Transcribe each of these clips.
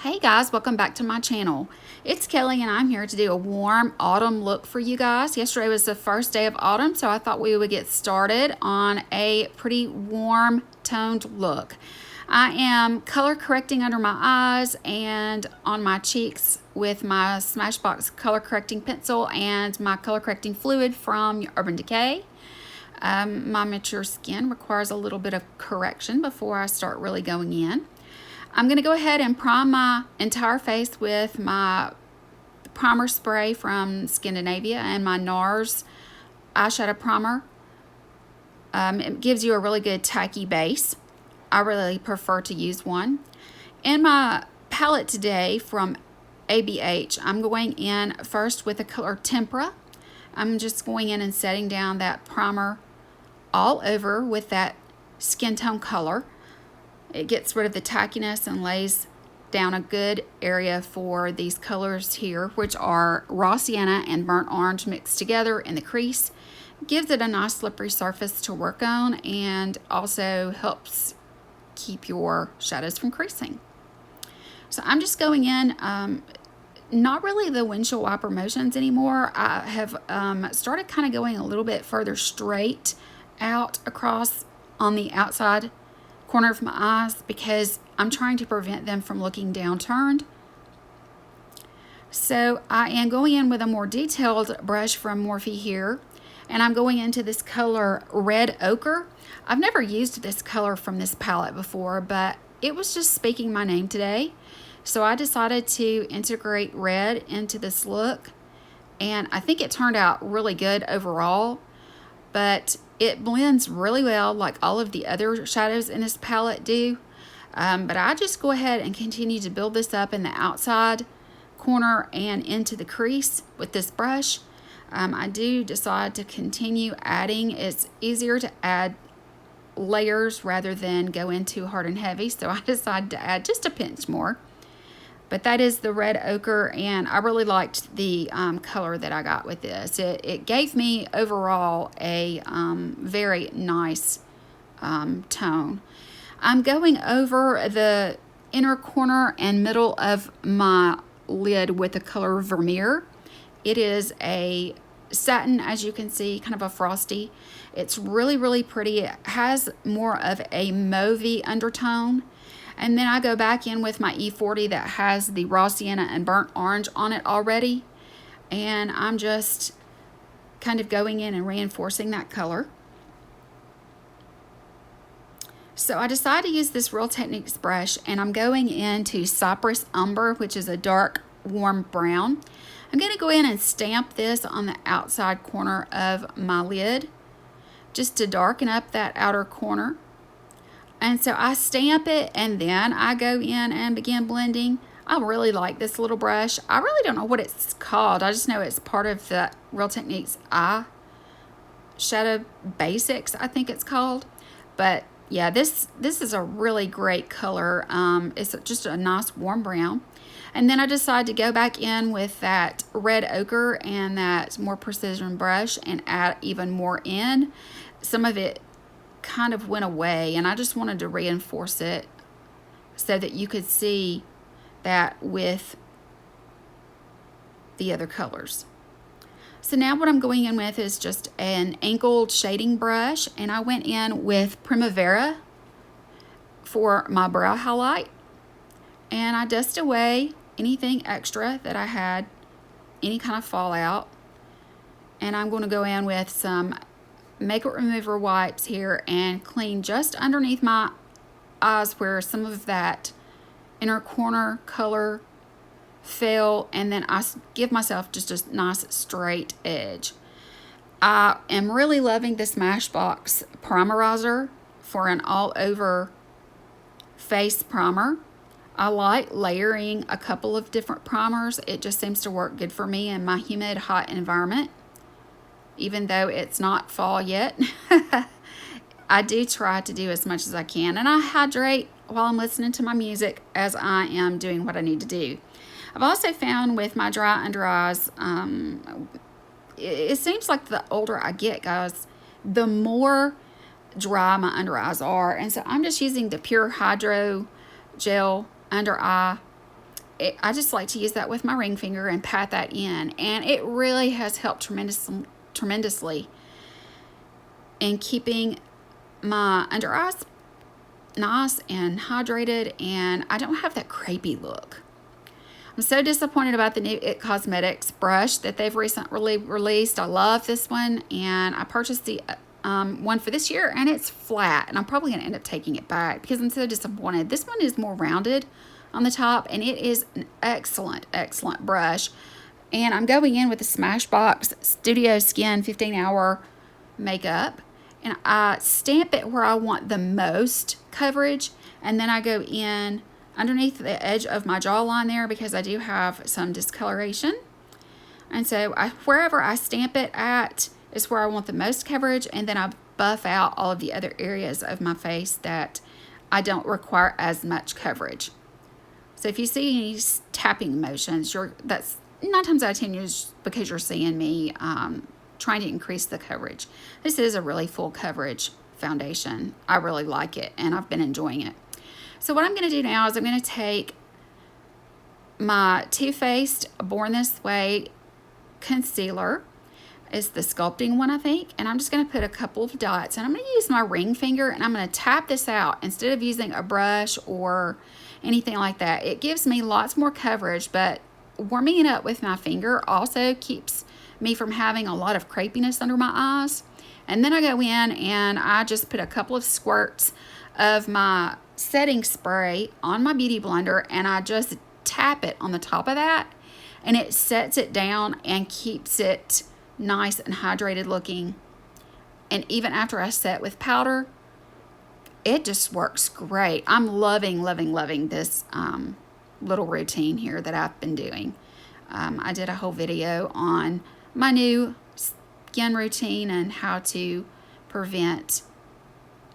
Hey guys, welcome back to my channel. It's Kelly and I'm here to do a warm autumn look for you guys. Yesterday was the first day of autumn, so I thought we would get started on a pretty warm toned look. I am color correcting under my eyes and on my cheeks with my Smashbox color correcting pencil and my color correcting fluid from Urban Decay. My mature skin requires a little bit of correction before I start really going in. I'm going to go ahead and prime my entire face with my primer spray from Skindinavia and my NARS eyeshadow primer. It gives you a really good tacky base. I really prefer to use one. In my palette today from ABH, I'm going in first with the color Tempera. I'm just going in and setting down that primer all over with that skin tone color. It gets rid of the tackiness and lays down a good area for these colors here, which are raw sienna and burnt orange mixed together in the crease. Gives it a nice slippery surface to work on and also helps keep your shadows from creasing. So I'm just going in, not really the windshield wiper motions anymore. I have started kind of going a little bit further straight out across on the outside corner of my eyes because I'm trying to prevent them from looking downturned. So I am going in with a more detailed brush from Morphe here, and I'm going into this color Red Ochre. I've never used this color from this palette before, but it was just speaking my name today. So I decided to integrate red into this look, and I think it turned out really good overall, but it blends really well like all of the other shadows in this palette do. But I just go ahead and continue to build this up in the outside corner and into the crease with this brush. I do decide to continue adding. It's easier to add layers rather than go in too hard and heavy, so I decided to add just a pinch more. But that is the Red Ochre, and I really liked the color that I got with this. It gave me overall a very nice tone. I'm going over the inner corner and middle of my lid with the color Vermeer. It is a satin, as you can see, kind of a frosty. It's really, really pretty. It has more of a mauvey undertone. And then I go back in with my E40 that has the raw sienna and burnt orange on it already. And I'm just kind of going in and reinforcing that color. So I decided to use this Real Techniques brush, and I'm going into Cypress Umber, which is a dark, warm brown. I'm going to go in and stamp this on the outside corner of my lid, just to darken up that outer corner. And so I stamp it and then I go in and begin blending. I really like this little brush. I really don't know what it's called. I just know it's part of the Real Techniques Eyeshadow Basics, I think it's called. But yeah, this is a really great color. It's just a nice warm brown. And then I decided to go back in with that Red Ochre and that more precision brush and add even more in. Some of it kind of went away, and I just wanted to reinforce it so that you could see that with the other colors. So now what I'm going in with is just an angled shading brush, and I went in with Primavera for my brow highlight, and I dust away anything extra that I had, any kind of fallout, and I'm going to go in with some makeup remover wipes here and clean just underneath my eyes where some of that inner corner color fell, and then I give myself just a nice straight edge. I am really loving the Smashbox Primerizer for an all over face primer. I like layering a couple of different primers. It just seems to work good for me in my humid, hot environment. Even though it's not fall yet, I do try to do as much as I can. And I hydrate while I'm listening to my music as I am doing what I need to do. I've also found with my dry under eyes, it seems like the older I get, guys, the more dry my under eyes are. And so I'm just using the PUR Hyrdogel Under Eye I just like to use that with my ring finger and pat that in. And it really has helped tremendously in keeping my under eyes nice and hydrated, and I don't have that crepey look. I'm so disappointed about the new It Cosmetics brush that they've recently released. I love this one, and I purchased the one for this year, and it's flat, and I'm probably going to end up taking it back because I'm so disappointed. This one is more rounded on the top, and it is an excellent brush. And I'm going in with the Smashbox Studio Skin 15-hour makeup, and I stamp it where I want the most coverage, and then I go in underneath the edge of my jawline there because I do have some discoloration. And so wherever I stamp it at is where I want the most coverage, and then I buff out all of the other areas of my face that I don't require as much coverage. So if you see any tapping motions, that's 9 times out of 10 is because you're seeing me trying to increase the coverage. This is a really full coverage foundation. I really like it, and I've been enjoying it. So what I'm going to do now is I'm going to take my Too Faced Born This Way concealer. It's the Sculpting one, I think, and I'm just going to put a couple of dots, and I'm going to use my ring finger, and I'm going to tap this out instead of using a brush or anything like that. It gives me lots more coverage, but warming it up with my finger also keeps me from having a lot of crepiness under my eyes. And then I go in and I just put a couple of squirts of my setting spray on my beauty blender, and I just tap it on the top of that, and it sets it down and keeps it nice and hydrated looking. And even after I set with powder, it just works great. I'm loving this little routine here that I've been doing. I did a whole video on my new skin routine and how to prevent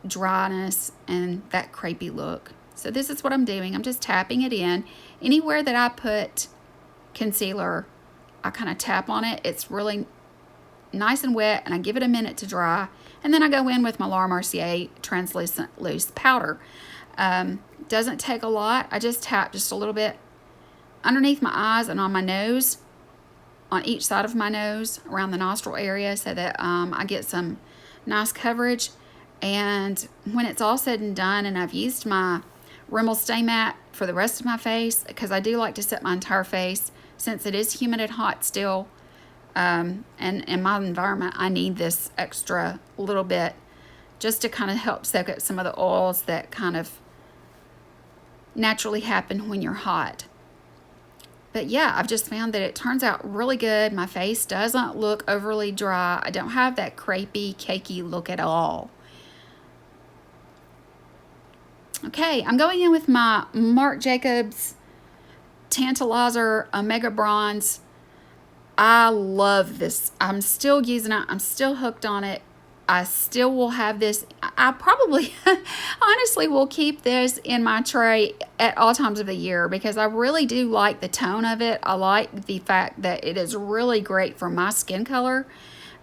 dryness and that crepey look. So this is what I'm doing. I'm just tapping it in. Anywhere that I put concealer, I kind of tap on it. It's really nice and wet, and I give it a minute to dry, and then I go in with my Laura Mercier translucent loose powder. Doesn't take a lot. I just tap just a little bit underneath my eyes and on my nose, on each side of my nose, around the nostril area, so that I get some nice coverage. And when it's all said and done, and I've used my Rimmel Stay Matte for the rest of my face, because I do like to set my entire face since it is humid and hot still, and in my environment I need this extra little bit just to kind of help soak up some of the oils that kind of naturally happen when you're hot. But yeah, I've just found that it turns out really good. My face doesn't look overly dry. I don't have that crepey, cakey look at all. Okay, I'm going in with my Marc Jacobs Tantalizer Omega Bronze. I love this. I'm still using it. I'm still hooked on it. I still will have this. I probably, honestly, will keep this in my tray at all times of the year because I really do like the tone of it. I like the fact that it is really great for my skin color,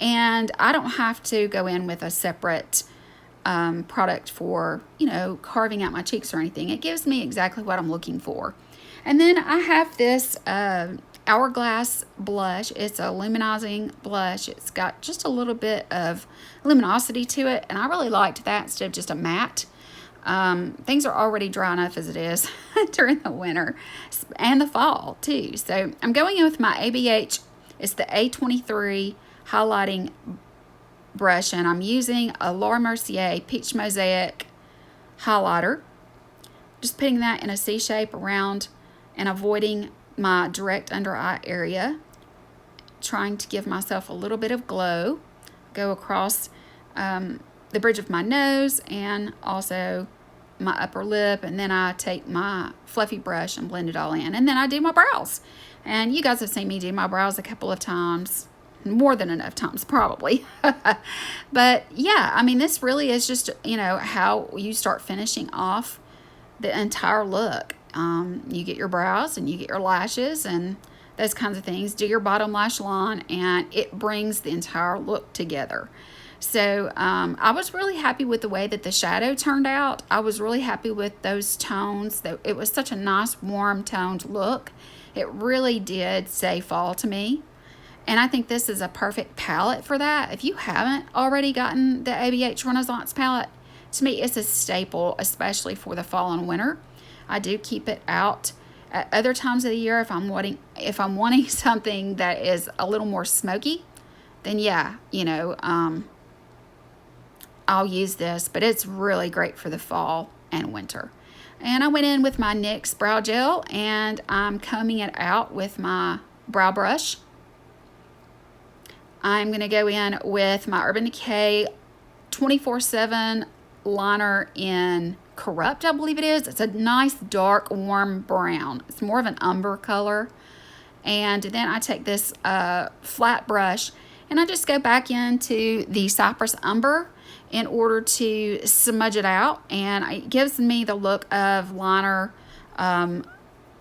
and I don't have to go in with a separate product for, you know, carving out my cheeks or anything. It gives me exactly what I'm looking for. And then I have this Hourglass blush. It's a luminizing blush. It's got just a little bit of luminosity to it, and I really liked that instead of just a matte. Things are already dry enough as it is during the winter and the fall too. So I'm going in with my ABH. It's the A23 highlighting brush, and I'm using a Laura Mercier Peach Mosaic highlighter. Just putting that in a C shape around and avoiding my direct under eye area, trying to give myself a little bit of glow. Go across the bridge of my nose and also my upper lip, and then I take my fluffy brush and blend it all in, and then I do my brows. And you guys have seen me do my brows a couple of times, more than enough times probably. But yeah, I mean, this really is just, you know, how you start finishing off the entire look. You get your brows and you get your lashes and those kinds of things. Do your bottom lash line, and it brings the entire look together. So I was really happy with the way that the shadow turned out. I was really happy with those tones. It was such a nice warm toned look. It really did say fall to me. And I think this is a perfect palette for that. If you haven't already gotten the ABH Renaissance palette, to me it's a staple, especially for the fall and winter. I do keep it out at other times of the year if I'm wanting something that is a little more smoky. Then yeah, you know, I'll use this, but it's really great for the fall and winter. And I went in with my NYX brow gel, and I'm combing it out with my brow brush. I'm going to go in with my Urban Decay 24/7 liner in Corrupt, I believe it is. It's a nice dark warm brown. It's more of an umber color. And then I take this flat brush and I just go back into the Cypress Umber in order to smudge it out, and it gives me the look of liner on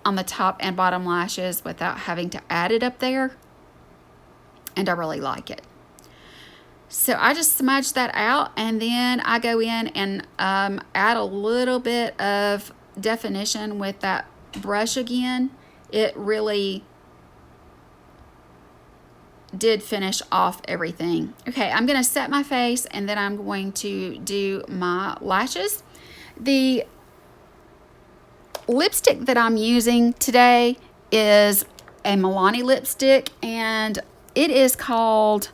the top and bottom lashes without having to add it up there, and I really like it. So I just smudge that out, and then I go in and add a little bit of definition with that brush again. It really did finish off everything. Okay, I'm going to set my face, and then I'm going to do my lashes. The lipstick that I'm using today is a Milani lipstick, and it is called,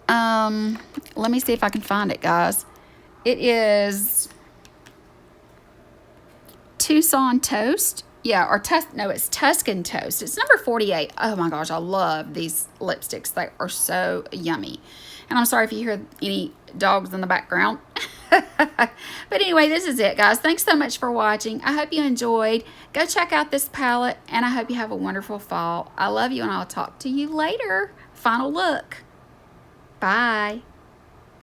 let me see if I can find it, guys. It is Tucson Toast. Yeah, or no, it's Tuscan Toast. It's number 48. Oh my gosh, I love these lipsticks. They are so yummy. And I'm sorry if you hear any dogs in the background. But anyway, this is it, guys. Thanks so much for watching. I hope you enjoyed. Go check out this palette, and I hope you have a wonderful fall. I love you, and I'll talk to you later. Final look. Bye.